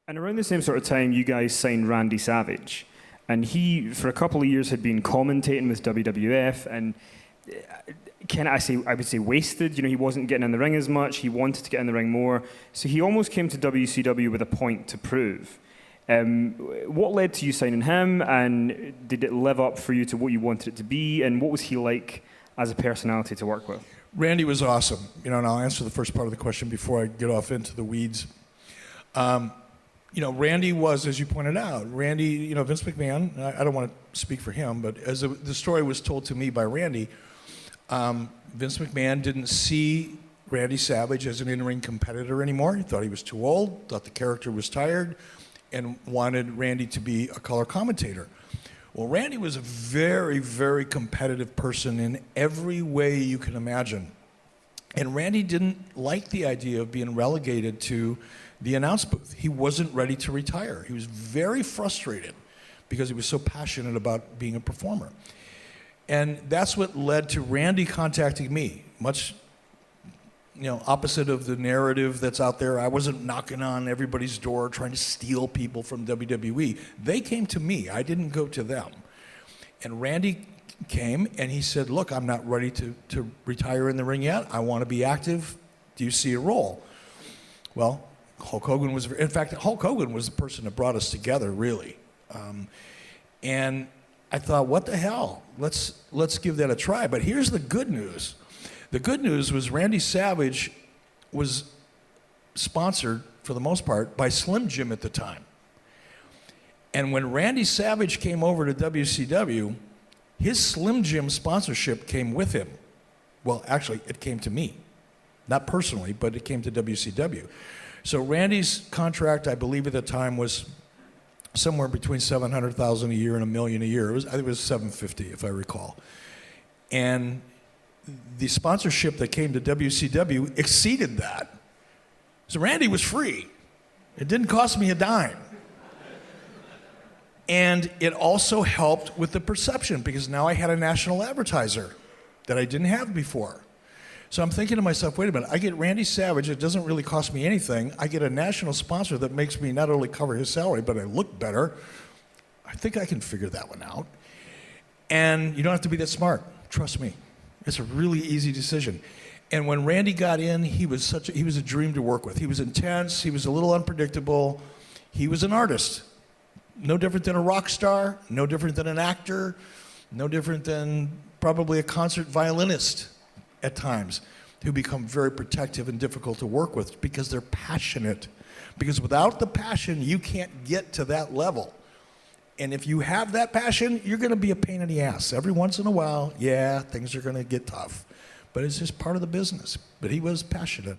And around the same sort of time, you guys signed Randy Savage. And he, for a couple of years, had been commentating with WWF and I would say wasted. You know, he wasn't getting in the ring as much. He wanted to get in the ring more. So he almost came to WCW with a point to prove. What led to you signing him, and did it live up for you to what you wanted it to be? And what was he like as a personality to work with? Randy was awesome. You know, and I'll answer the first part of the question before I get off into the weeds. You know, Randy was, as you pointed out, Randy, Vince McMahon, I don't want to speak for him, but as the story was told to me by Randy, Vince McMahon didn't see Randy Savage as an in-ring competitor anymore. He thought he was too old, thought the character was tired, and wanted Randy to be a color commentator. Well, Randy was a very, very competitive person in every way you can imagine. And Randy didn't like the idea of being relegated to the announce booth. He wasn't ready to retire. He was very frustrated because he was so passionate about being a performer. And that's what led to Randy contacting me, much opposite of the narrative that's out there. I wasn't knocking on everybody's door trying to steal people from WWE. They came to me. I didn't go to them. And Randy came and he said, look, I'm not ready to retire in the ring yet. I want to be active. Do you see a role? Well, Hulk Hogan was the person that brought us together, really. And I thought, what the hell? Let's give that a try. But here's the good news. The good news was Randy Savage was sponsored, for the most part, by Slim Jim at the time. And when Randy Savage came over to WCW, his Slim Jim sponsorship came with him. Well, actually, it came to me. Not personally, but it came to WCW. So Randy's contract, I believe at the time, was somewhere between $700,000 a year and $1 million a year. I think it was $750,000, if I recall. And the sponsorship that came to WCW exceeded that. So Randy was free. It didn't cost me a dime. And it also helped with the perception, because now I had a national advertiser that I didn't have before. So I'm thinking to myself, wait a minute, I get Randy Savage, it doesn't really cost me anything. I get a national sponsor that makes me not only cover his salary, but I look better. I think I can figure that one out. And you don't have to be that smart, trust me. It's a really easy decision. And when Randy got in, he was a dream to work with. He was intense, he was a little unpredictable. He was an artist. No different than a rock star, no different than an actor, no different than probably a concert violinist at times, who become very protective and difficult to work with because they're passionate. Because without the passion, you can't get to that level. And if you have that passion, you're going to be a pain in the ass. Every once in a while, yeah, things are going to get tough. But it's just part of the business. But he was passionate.